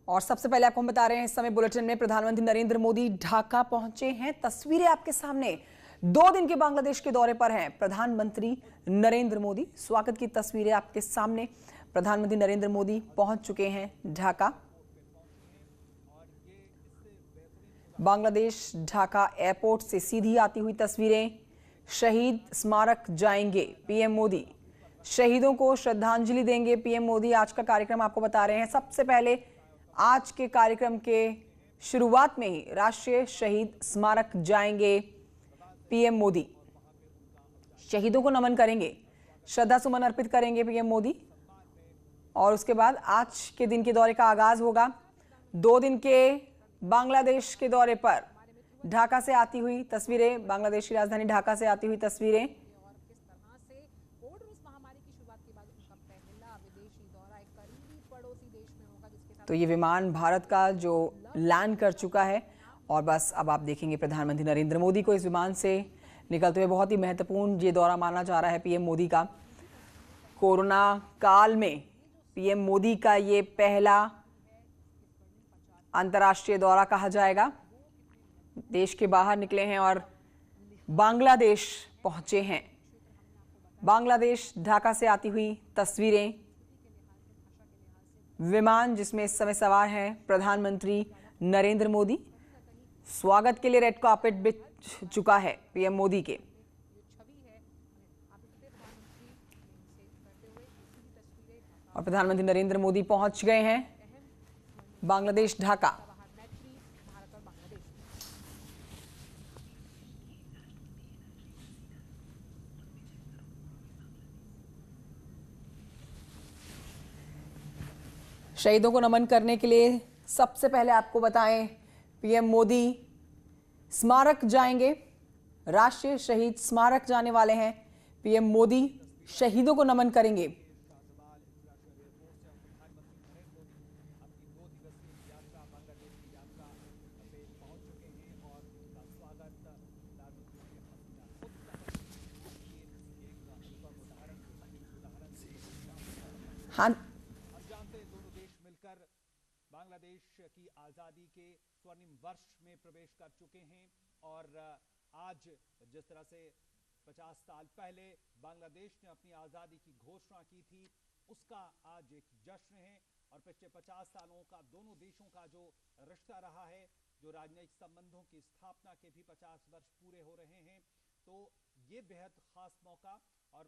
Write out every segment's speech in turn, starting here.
और सबसे पहले आपको हम बता रहे हैं, इस समय बुलेटिन में प्रधानमंत्री नरेंद्र मोदी ढाका पहुंचे हैं। तस्वीरें आपके सामने, 2 दिन के बांग्लादेश के दौरे पर हैं प्रधानमंत्री नरेंद्र मोदी। स्वागत की तस्वीरें आपके सामने, प्रधानमंत्री नरेंद्र मोदी पहुंच चुके हैं ढाका। बांग्लादेश ढाका एयरपोर्ट से सीधी आती हुई तस्वीरें। शहीद स्मारक जाएंगे पीएम मोदी, शहीदों को श्रद्धांजलि देंगे पीएम मोदी। आज का कार्यक्रम आपको बता रहे हैं। सबसे पहले आज के कार्यक्रम के शुरुआत में ही राष्ट्रीय शहीद स्मारक जाएंगे पीएम मोदी, शहीदों को नमन करेंगे, श्रद्धा सुमन अर्पित करेंगे पीएम मोदी। और उसके बाद आज के दिन के दौरे का आगाज होगा। 2 दिन के बांग्लादेश के दौरे पर ढाका से आती हुई तस्वीरें, बांग्लादेश की राजधानी ढाका से आती हुई तस्वीरें। तो ये विमान भारत का जो लैंड कर चुका है और बस अब आप देखेंगे प्रधानमंत्री नरेंद्र मोदी को इस विमान से निकलते हुए। बहुत ही महत्वपूर्ण ये दौरा माना जा रहा है पीएम मोदी का। कोरोना काल में पीएम मोदी का ये पहला अंतर्राष्ट्रीय दौरा कहा जाएगा। देश के बाहर निकले हैं और बांग्लादेश पहुंचे हैं। बांग्लादेश ढाका से आती हुई तस्वीरें, विमान जिसमें इस समय सवार हैं प्रधानमंत्री नरेंद्र मोदी। स्वागत के लिए रेड कार्पेट बिछ चुका है पीएम मोदी के। और प्रधानमंत्री नरेंद्र मोदी पहुंच गए हैं बांग्लादेश ढाका। शहीदों को नमन करने के लिए सबसे पहले आपको बताएं, पीएम मोदी स्मारक जाएंगे, राष्ट्रीय शहीद स्मारक जाने वाले हैं पीएम मोदी, शहीदों को नमन करेंगे। हाँ, बांग्लादेश की आज़ादी के स्वर्णिम वर्ष में प्रवेश कर चुके हैं और आज जिस तरह से 50 साल पहले बांग्लादेश ने अपनी आज़ादी की घोषणा की थी, उसका आज एक जश्न है। और पिछले 50 सालों का दोनों देशों का जो रिश्ता रहा है, जो राजनयिक संबंधों की स्थापना के भी 50 वर्ष पूरे हो रहे हैं, तो ये बेहद खास मौका। और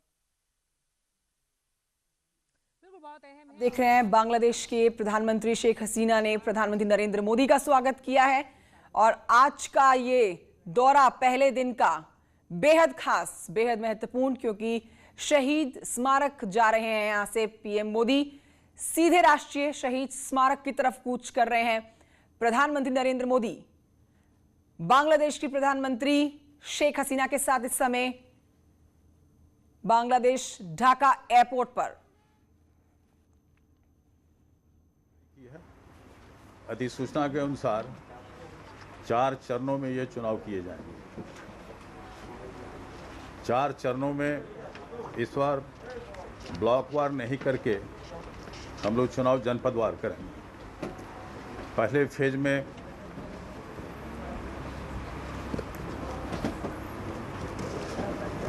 देख रहे हैं बांग्लादेश के प्रधानमंत्री शेख हसीना ने प्रधानमंत्री नरेंद्र मोदी का स्वागत किया है। और आज का ये दौरा पहले दिन का बेहद खास, बेहद महत्वपूर्ण, क्योंकि शहीद स्मारक जा रहे हैं। यहां से पीएम मोदी सीधे राष्ट्रीय शहीद स्मारक की तरफ कूच कर रहे हैं। प्रधानमंत्री नरेंद्र मोदी बांग्लादेश की प्रधानमंत्री शेख हसीना के साथ इस समय बांग्लादेश ढाका एयरपोर्ट पर। अधिसूचना के अनुसार 4 चरणों में ये चुनाव किए जाएंगे। 4 चरणों में इस बार ब्लॉकवार नहीं करके हम लोग चुनाव जनपदवार करेंगे। पहले फेज में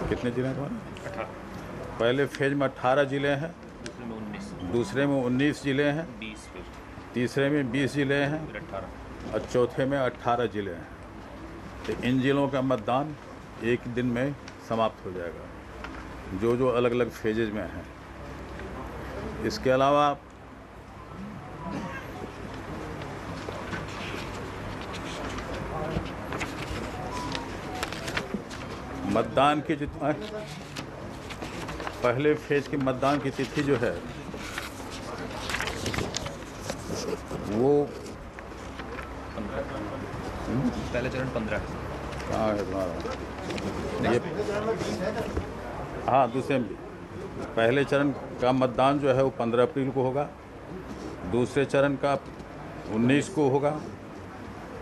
कितने जिले हैं तुम्हारे? 18। पहले फेज में 18 जिले हैं, दूसरे में 19 जिले हैं, तीसरे में 20 जिले हैं और चौथे में 18 जिले हैं। तो इन जिलों का मतदान एक दिन में समाप्त हो जाएगा, जो अलग अलग फेजेज में हैं। इसके अलावा मतदान की जितना पहले फेज की मतदान की तिथि जो है वो पहले चरण 15 कहाँ है तुम्हारा? ये हाँ, दूसरे में पहले चरण का मतदान जो है वो 15 अप्रैल को होगा, दूसरे चरण का 19 को होगा,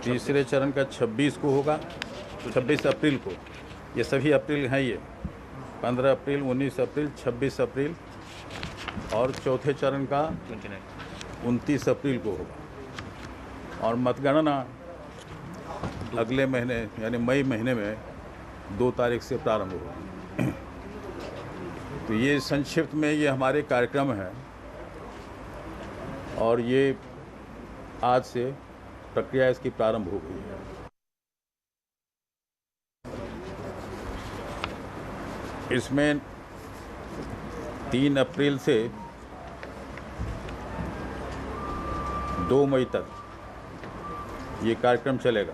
तीसरे चरण का 26 को होगा, 26 अप्रैल को। ये सभी अप्रैल हैं, ये 15 अप्रैल, 19 अप्रैल, 26 अप्रैल और चौथे चरण का 29 अप्रैल को होगा। और मतगणना अगले महीने यानी मई महीने में 2 तारीख से प्रारंभ होगी। तो ये संक्षिप्त में ये हमारे कार्यक्रम हैं और ये आज से प्रक्रिया इसकी प्रारंभ हो गई है। इसमें 3 अप्रैल से 2 मई तक ये कार्यक्रम चलेगा।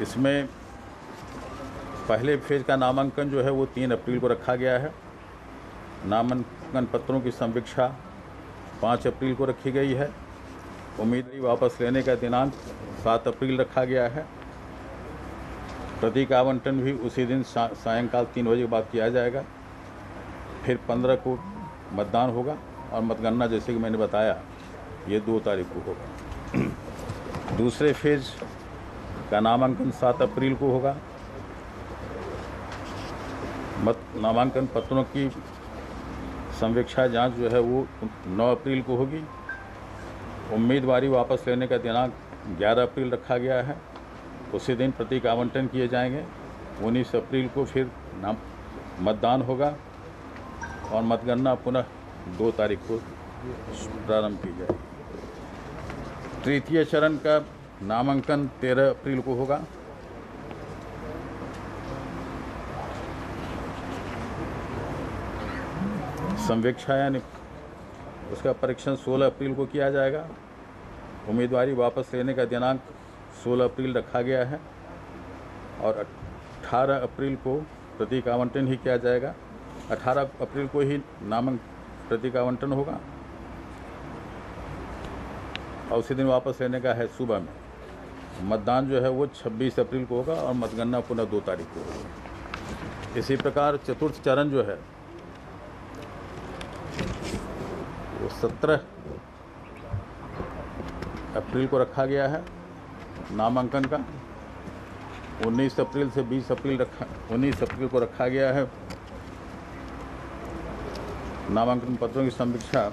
इसमें पहले फेज का नामांकन जो है वो 3 अप्रैल को रखा गया है। नामांकन पत्रों की समीक्षा 5 अप्रैल को रखी गई है। उम्मीदवारी वापस लेने का दिनांक 7 अप्रैल रखा गया है। प्रतीक आवंटन भी उसी दिन सायंकाल 3 बजे के बाद किया जाएगा। फिर 15 को मतदान होगा और मतगणना जैसे कि मैंने बताया ये 2 तारीख को होगा। दूसरे फेज का नामांकन 7 अप्रैल को होगा। नामांकन पत्रों की संवीक्षा जांच जो है वो 9 अप्रैल को होगी। उम्मीदवारी वापस लेने का दिनांक 11 अप्रैल रखा गया है। उसी दिन प्रतीक आवंटन किए जाएंगे। 19 अप्रैल को फिर मतदान होगा और मतगणना पुनः 2 तारीख को प्रारंभ की जाएगी। तृतीय चरण का नामांकन 13 अप्रैल को होगा। संवीक्षा यानी उसका परीक्षण 16 अप्रैल को किया जाएगा। उम्मीदवारी वापस लेने का दिनांक 16 अप्रैल रखा गया है और 18 अप्रैल को प्रतीक आवंटन ही किया जाएगा। 18 अप्रैल को ही प्रतीक आवंटन होगा और उसी दिन वापस लेने का है सुबह में। मतदान जो है वो 26 अप्रैल को होगा और मतगणना पुनः 2 तारीख को होगी। इसी प्रकार चतुर्थ चरण जो है वो 17 अप्रैल को रखा गया है नामांकन का। 19 अप्रैल से 20 अप्रैल को रखा गया है। नामांकन पत्रों की समीक्षा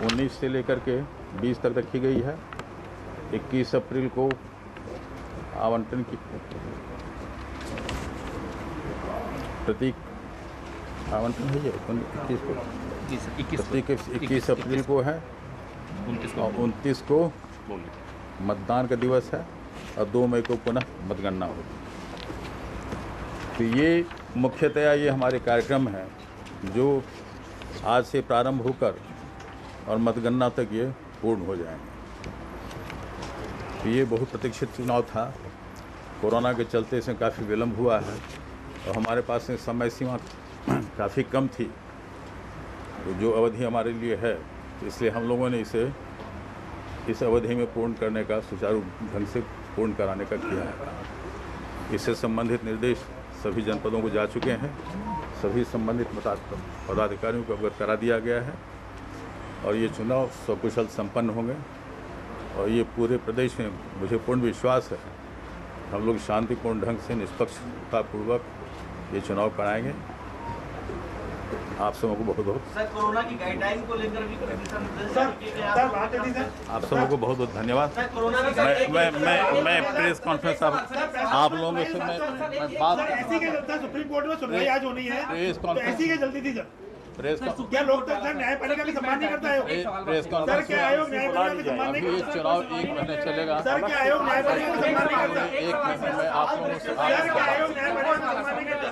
19 से लेकर के 20 तक रखी गई है। 21 अप्रैल को आवंटन की प्रतीक आवंटन है। 21 अप्रैल को है और 29 को मतदान का दिवस है और 2 मई को पुनः मतगणना होगी। तो ये मुख्यतया ये हमारे कार्यक्रम हैं जो आज से प्रारंभ होकर और मतगणना तक ये पूर्ण हो जाएंगे। तो ये बहुत प्रतीक्षित चुनाव था। कोरोना के चलते इसमें काफ़ी विलम्ब हुआ है और हमारे पास में समय सीमा काफ़ी कम थी। तो जो अवधि हमारे लिए है इसलिए हम लोगों ने इसे इस अवधि में पूर्ण करने का सुचारू ढंग से पूर्ण कराने का किया है। इससे संबंधित निर्देश सभी जनपदों को जा चुके हैं। सभी संबंधित पदाधिकारियों को अवगत करा दिया गया है और ये चुनाव सकुशल संपन्न होंगे और ये पूरे प्रदेश में मुझे पूर्ण विश्वास है हम लोग शांतिपूर्ण ढंग से निष्पक्षतापूर्वक ये चुनाव कराएंगे। आप सबों को बहुत बहुत सर कोरोना की गाइडलाइन को लेकर भी आप सबों को बहुत बहुत धन्यवाद। मैं प्रेस कॉन्फ्रेंस आप लोगों से मैं बात ऐसी के चलता सुप्रीम कोर्ट में सुनवाई आज होनी है। प्रेस तो कॉन्फ्रेंस ऐसी के जल्दी थी सर। प्रेस क्या लोकतंत्र सर न्यायपालिका का सम्मान नहीं करता है? प्रेस सर कॉन्फ्रेंस क्या आयोग न्यायपालिका का सम्मान नहीं अभी ये करता? चुनाव 1 महीने चलेगा। सर क्या आयोग न्यायपालिका का सम्मान नहीं करता? 1 महीने में आप लोगों से सर क्या आयोग न्यायपालिका का सम्मान नहीं करता?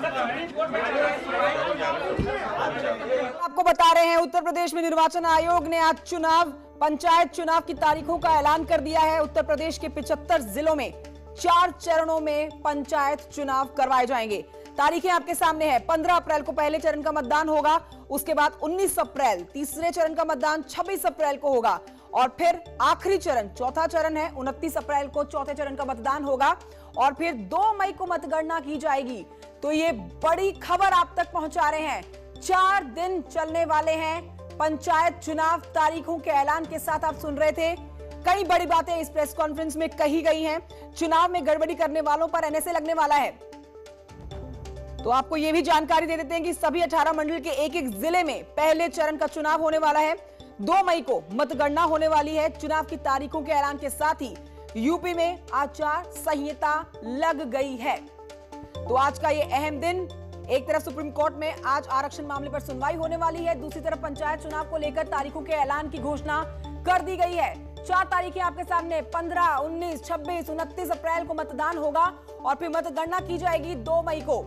आपको बता रहे हैं उत्तर प्रदेश में निर्वाचन आयोग ने आज पंचायत चुनाव की तारीखों का ऐलान कर दिया है। उत्तर प्रदेश के 75 जिलों में 4 चरणों में पंचायत चुनाव करवाए जाएंगे। तारीखें आपके सामने है। 15 अप्रैल को पहले चरण का मतदान होगा। उसके बाद 19 अप्रैल तीसरे चरण का मतदान 26 अप्रैल को होगा और फिर आखिरी चरण चौथा चरण है 29 अप्रैल को चौथे चरण का मतदान होगा और फिर 2 मई को मतगणना की जाएगी। तो ये बड़ी खबर आप तक पहुंचा रहे हैं। 4 दिन चलने वाले हैं पंचायत चुनाव। तारीखों के ऐलान के साथ आप सुन रहे थे कई बड़ी बातें इस प्रेस कॉन्फ्रेंस में कही गई हैं। चुनाव में गड़बड़ी करने वालों पर एनएसए लगने वाला है। तो आपको यह भी जानकारी दे देते हैं कि सभी 18 मंडल के एक-एक जिले में पहले चरण का चुनाव होने वाला है। 2 मई को मतगणना होने वाली है। चुनाव की तारीखों के ऐलान के साथ ही यूपी में आचार संहिता लग गई है। तो आज का ये अहम दिन, एक तरफ सुप्रीम कोर्ट में आज आरक्षण मामले पर सुनवाई होने वाली है, दूसरी तरफ पंचायत चुनाव को लेकर तारीखों के ऐलान की घोषणा कर दी गई है। 4 तारीखें आपके सामने, 15, 19, 26, 29 अप्रैल को मतदान होगा और फिर मतगणना की जाएगी 2 मई को।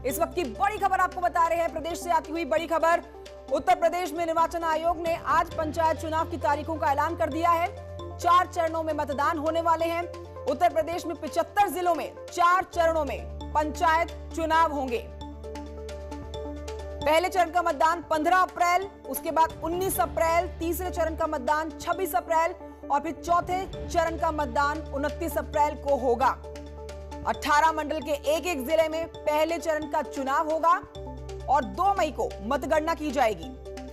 इस वक्त की बड़ी खबर आपको बता रहे हैं, प्रदेश से आती हुई बड़ी खबर। उत्तर प्रदेश में निर्वाचन आयोग ने आज पंचायत चुनाव की तारीखों का ऐलान कर दिया है। 4 चरणों में मतदान होने वाले हैं। उत्तर प्रदेश में 75 जिलों में 4 चरणों में पंचायत चुनाव होंगे। पहले चरण का मतदान 15 अप्रैल, उसके बाद 19 अप्रैल, तीसरे चरण का मतदान 26 अप्रैल और फिर चौथे चरण का मतदान 29 अप्रैल को होगा। 18 मंडल के एक-एक जिले में पहले चरण का चुनाव होगा और 2 मई को मतगणना की जाएगी।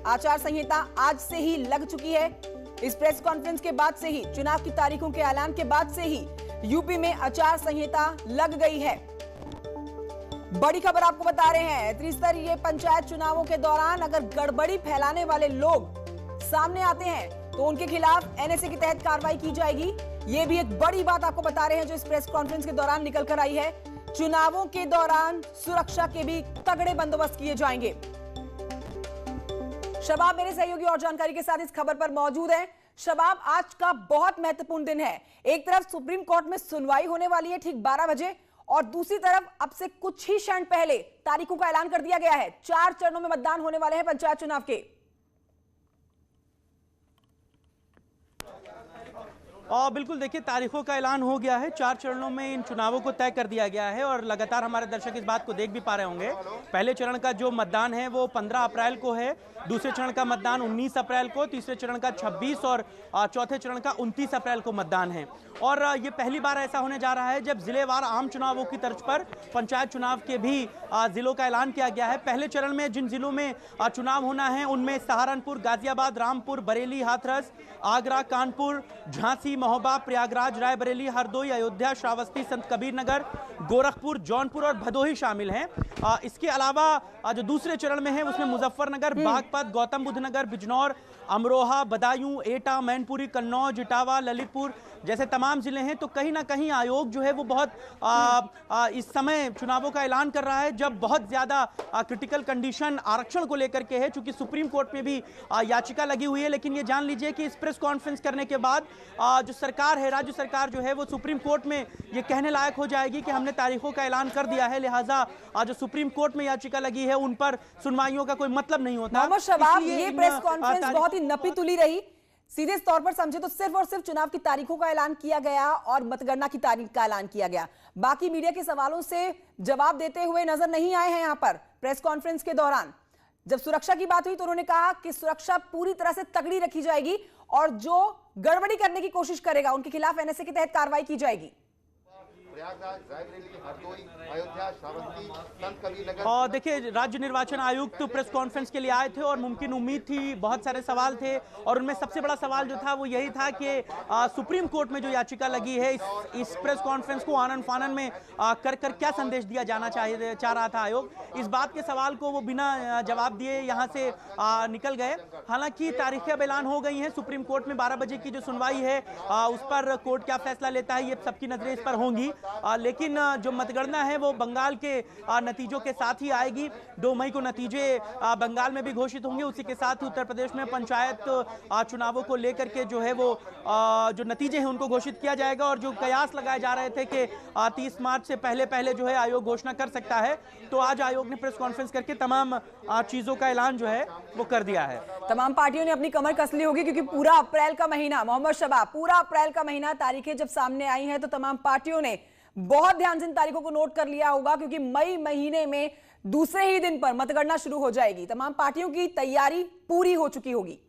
आचार संहिता आज से ही लग चुकी है। इस प्रेस कॉन्फ्रेंस के बाद से ही, चुनाव की तारीखों के ऐलान के बाद से ही यूपी में आचार संहिता लग गई है। बड़ी खबर आपको बता रहे हैं, त्रिस्तरीय पंचायत चुनावों के दौरान अगर गड़बड़ी फैलाने वाले लोग सामने आते हैं तो उनके खिलाफ एनएसए के तहत कार्रवाई की जाएगी। ये भी एक बड़ी बात आपको बता रहे हैं जो इस प्रेस कॉन्फ्रेंस के दौरान निकल कर आई है। चुनावों के दौरान सुरक्षा के भी तगड़े बंदोबस्त किए जाएंगे। शबाब मेरे सहयोगी और जानकारी के साथ इस खबर पर मौजूद है। शबाब, आज का बहुत महत्वपूर्ण दिन है। एक तरफ सुप्रीम कोर्ट में सुनवाई होने वाली है ठीक 12 बजे और दूसरी तरफ अब से कुछ ही क्षण पहले तारीखों का ऐलान कर दिया गया है। 4 चरणों में मतदान होने वाले हैं पंचायत चुनाव के। और बिल्कुल देखिए, तारीखों का ऐलान हो गया है। 4 चरणों में इन चुनावों को तय कर दिया गया है और लगातार हमारे दर्शक इस बात को देख भी पा रहे होंगे। पहले चरण का जो मतदान है वो 15 अप्रैल को है, दूसरे चरण का मतदान 19 अप्रैल को, तीसरे चरण का 26 और चौथे चरण का 29 अप्रैल को मतदान है। और ये पहली बार ऐसा होने जा रहा है जब जिलेवार आम चुनावों की तर्ज पर पंचायत चुनाव के भी जिलों का ऐलान किया गया है। पहले चरण में जिन जिलों में चुनाव होना है उनमें सहारनपुर, गाजियाबाद, रामपुर, बरेली, हाथरस, आगरा, कानपुर, झांसी, महोबा, प्रयागराज, रायबरेली, हरदोई, अयोध्या, श्रावस्ती, संत कबीर नगर, गोरखपुर, जौनपुर और भदोही शामिल हैं। इसके अलावा जो दूसरे चरण में है उसमें मुजफ्फरनगर, बागपत, गौतम बुद्ध नगर, बिजनौर, अमरोहा, बदायूं, एटा, मैनपुरी, कन्नौज, इटावा, ललितपुर जैसे तमाम जिले हैं। तो कहीं ना कहीं आयोग जो है वो बहुत इस समय चुनावों का ऐलान कर रहा है जब बहुत ज्यादा क्रिटिकल कंडीशन आरक्षण को लेकर के है, चूंकि सुप्रीम कोर्ट में भी याचिका लगी हुई है। लेकिन ये जान लीजिए कि इस प्रेस कॉन्फ्रेंस करने के बाद जो सरकार है, राज्य सरकार जो है वो सुप्रीम कोर्ट में ये कहने लायक हो जाएगी कि हमने तारीखों का ऐलान कर दिया है, लिहाजा जो सुप्रीम कोर्ट में याचिका लगी है उन पर सुनवाइयों का कोई मतलब नहीं होता। मोहम्मद शबाब, ये प्रेस कॉन्फ्रेंस बहुत ही नपी तुली रही। सीधे तौर पर समझे तो सिर्फ और सिर्फ चुनाव की तारीखों का ऐलान किया गया और मतगणना की तारीख का ऐलान किया गया। बाकी मीडिया के सवालों से जवाब देते हुए नजर नहीं आए हैं यहाँ पर प्रेस कॉन्फ्रेंस के दौरान। जब सुरक्षा की बात हुई तो उन्होंने कहा कि सुरक्षा पूरी तरह से तगड़ी रखी जाएगी और जो गड़बड़ी करने की कोशिश करेगा उनके खिलाफ एनएसए के तहत कार्रवाई की जाएगी। और देखिए, राज्य निर्वाचन आयुक्त तो प्रेस कॉन्फ्रेंस के लिए आए थे और मुमकिन उम्मीद थी, बहुत सारे सवाल थे और उनमें सबसे बड़ा सवाल जो था वो यही था कि सुप्रीम कोर्ट में जो याचिका लगी है इस प्रेस कॉन्फ्रेंस को आनन फानन में कर क्या संदेश दिया जाना चाह रहा था आयोग। इस बात के सवाल को वो बिना जवाब दिए यहाँ से निकल गए। हालांकि तारीखें अब ऐलान हो गई हैं। सुप्रीम कोर्ट में 12 बजे की जो सुनवाई है उस पर कोर्ट क्या फैसला लेता है ये सबकी नजरें इस पर होंगी। लेकिन जो मतगणना है वो बंगाल के नतीजों के साथ ही आएगी। 2 मई को नतीजे बंगाल में भी घोषित होंगे। उसी के साथ ही उत्तर प्रदेश में पंचायत चुनावों को लेकर के जो है वो जो नतीजे हैं उनको घोषित किया जाएगा। और जो कयास लगाए जा रहे थे कि 30 मार्च से पहले जो है आयोग घोषणा कर सकता है, तो आज आयोग ने प्रेस कॉन्फ्रेंस करके तमाम चीजों का ऐलान जो है वो कर दिया है। तमाम पार्टियों ने अपनी कमर कस ली होगी क्योंकि पूरा अप्रैल का महीना, मोहम्मद शबाब, पूरा अप्रैल का महीना तारीखें जब सामने आई हैं तो तमाम पार्टियों ने बहुत ध्यान से इन तारीखों को नोट कर लिया होगा क्योंकि मई महीने में दूसरे ही दिन पर मतगणना शुरू हो जाएगी। तमाम पार्टियों की तैयारी पूरी हो चुकी होगी।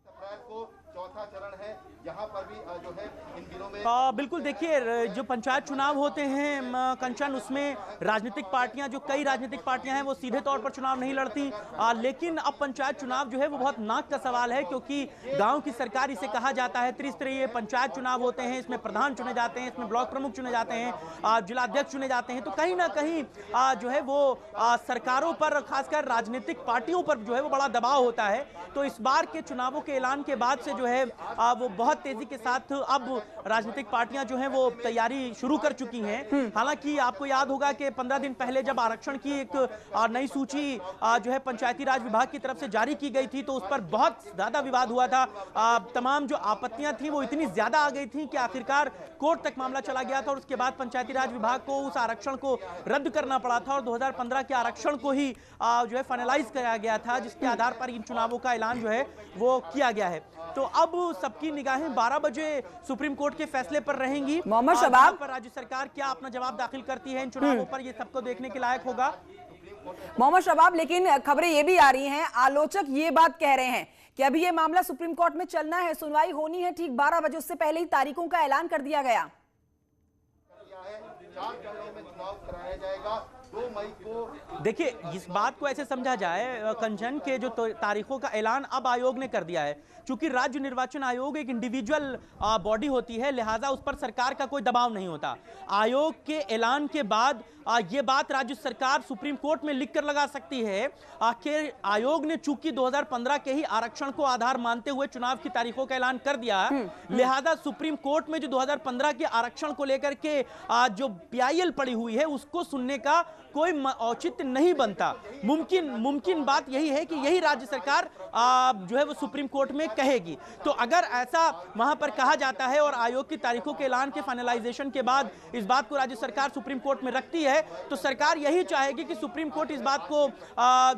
अप्रैल को चौथा चरण है, यहाँ पर भी जो है इन दिनों में बिल्कुल देखिए, जो पंचायत चुनाव होते हैं कंचन, उसमें राजनीतिक पार्टियां, जो कई राजनीतिक पार्टियां हैं वो सीधे तौर पर चुनाव नहीं लड़ती, लेकिन अब पंचायत चुनाव जो है वो बहुत नाक का सवाल है, क्योंकि गांव की सरकार इसे कहा जाता है। त्रिस्तरीय पंचायत चुनाव होते हैं, इसमें प्रधान चुने जाते हैं, इसमें ब्लॉक प्रमुख चुने जाते हैं, जिलाध्यक्ष चुने जाते हैं, तो कहीं ना कहीं जो है वो सरकारों पर, खासकर राजनीतिक पार्टियों पर जो है वो बड़ा दबाव होता है। तो इस बार के चुनावों के ऐलान के बाद से जो है वो बहुत तेजी के साथ अब राजनीतिक पार्टियां जो हैं वो तैयारी शुरू कर चुकी हैं। हालांकि आपको याद होगा कि 15 दिन पहले जब आरक्षण की एक नई सूची जो है पंचायती राज विभाग की तरफ से जारी की गई थी, तो उस पर बहुत ज्यादा विवाद हुआ था। तमाम जो आपत्तियां थी वो इतनी ज्यादा आ गई थी कि आखिरकार कोर्ट तक मामला चला गया था और उसके बाद पंचायती राज विभाग को उस आरक्षण को रद्द करना पड़ा था और 2015 के आरक्षण को ही जो है फाइनलाइज किया गया था, जिसके आधार पर इन चुनावों का ऐलान जो है वो किया गया है। तो अब सबकी निगाहें 12 बजे सुप्रीम कोर्ट के फैसले पर रहेंगी। मोहम्मद शबाब पर राज्य सरकार क्या अपना जवाब दाखिल करती है इन चुनावों पर, ये सबको देखने के लायक होगा। मोहम्मद शबाब, लेकिन खबरें ये भी आ रही हैं, आलोचक ये बात कह रहे हैं कि अभी ये मामला सुप्रीम कोर्ट में चलना है, सुनवाई होनी है ठीक 12 बजे, उससे पहले ही तारीखों का ऐलान कर दिया गया। 4 चरणों में चुनाव कराया जाएगा। 2 मई को देखिए, इस बात को ऐसे समझा जाए कंचन के जो तारीखों का ऐलान अब आयोग ने कर दिया है, क्योंकि राज्य निर्वाचन आयोग एक इंडिविजुअल बॉडी होती है, लिहाजा उस पर सरकार का कोई दबाव नहीं होता। आयोग के ऐलान के बाद ये बात राज्य सरकार सुप्रीम कोर्ट में लिखकर लगा सकती है कि आयोग ने चूंकि 2015 के ही आरक्षण को आधार मानते हुए चुनाव की तारीखों का ऐलान कर दिया, लिहाजा सुप्रीम कोर्ट में जो 2015 के आरक्षण को लेकर के जो PIL पड़ी हुई है उसको सुनने का कोई औचित्य नहीं बनता। मुमकिन बात यही है कि यही राज्य सरकार जो है वो सुप्रीम कोर्ट में कहेगी। तो अगर ऐसा वहां पर कहा जाता है और आयोग की तारीखों के ऐलान के फाइनलाइजेशन के बाद इस बात को राज्य सरकार सुप्रीम कोर्ट में रखती है, तो सरकार यही चाहेगी कि सुप्रीम कोर्ट इस बात को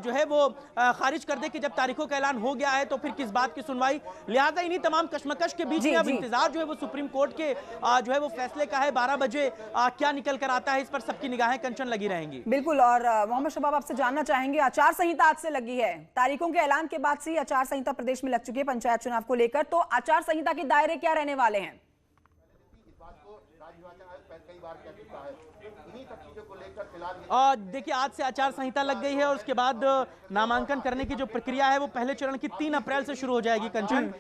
जो है वो खारिज कर दे कि जब तारीखों का ऐलान हो गया है तो फिर किस बात की सुनवाई। लिहाजा इन्हीं तमाम कशमकश के बीच में अब इंतजार जो है वो सुप्रीम कोर्ट के जो है वो फैसले का है। 12 बजे क्या निकल कर आता है, इस पर सबकी निगाहें कंचन लगी रहेंगी। बिल्कुल। और मोहम्मद शबाब, आपसे जानना चाहेंगे, आचार संहिता आज से लगी है, तारीखों के ऐलान के बाद से आचार संहिता प्रदेश में लग चुकी है पंचायत चुनाव को लेकर, तो आचार संहिता के दायरे क्या रहने वाले हैं? इस बात को राज्य निर्वाचन आयोग कई बार कह चुका है। इन्हीं सब चीजों को लेकर फिलहाल देखिए, आज से आचार संहिता लग गई है और उसके बाद नामांकन करने की जो प्रक्रिया है वो पहले चरण की 3 अप्रैल से शुरू हो जाएगी कंचन।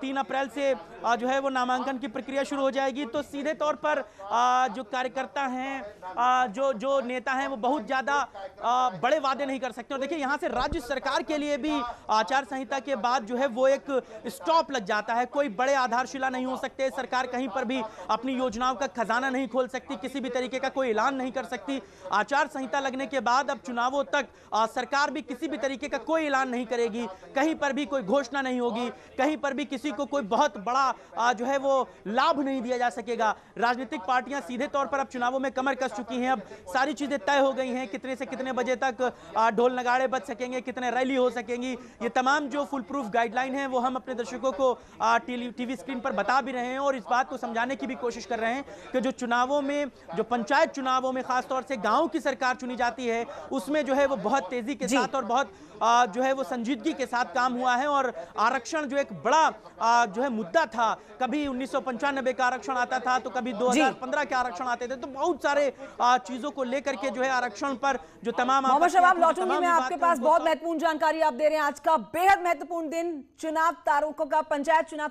3 अप्रैल से जो है वो नामांकन की प्रक्रिया शुरू हो जाएगी। तो सीधे तौर पर जो कार्यकर्ता हैं, जो नेता हैं, वो बहुत ज्यादा बड़े वादे नहीं कर सकते। और देखिए, यहाँ से राज्य सरकार के लिए भी आचार संहिता के बाद जो है वो एक स्टॉप लग जाता है। कोई बड़े आधारशिला नहीं हो सकते, सरकार कहीं पर भी अपनी योजनाओं का खजाना नहीं खोल सकती, किसी भी तरीके का कोई ऐलान नहीं कर सकती। आचार संहिता लगने के बाद अब चुनावों तक सरकार भी किसी भी तरीके का कोई ऐलान नहीं करेगी, कहीं पर भी कोई घोषणा नहीं होगी, कहीं पर भी किसी को कोई बहुत बड़ा जो है वो लाभ नहीं दिया जा सकेगा। राजनीतिक पार्टियां सीधे तौर पर अब चुनावों में कमर कस चुकी हैं। अब सारी चीजें तय हो गई हैं, कितने से कितने बजे तक ढोल नगाड़े बज सकेंगे, कितने रैली हो सकेंगी, ये तमाम जो फुल प्रूफ गाइडलाइन है वो हम अपने दर्शकों को टीवी स्क्रीन पर बता भी रहे हैं और इस बात को समझाने की भी कोशिश कर रहे हैं कि जो चुनावों में, जो पंचायत चुनावों में खासतौर से गांव की सरकार चुनी जाती है, उसमें जो है वो बहुत तेजी के साथ और बहुत जो है वो संजीदगी के साथ काम हुआ है। और आरक्षण जो एक बड़ा जो है मुद्दा था, कभी 1995 का आरक्षण आता था तो कभी 2015 के आरक्षण आते थे, तो बहुत सारे चीजों को लेकर के जो है आरक्षण पर जो तमाम मोहम्मद शबाब, लौटूंगी मैं आपके पास, बहुत महत्वपूर्ण जानकारी आप दे रहे हैं। आज का बेहद महत्वपूर्ण दिन, चुनाव तारीखों का, पंचायत चुनाव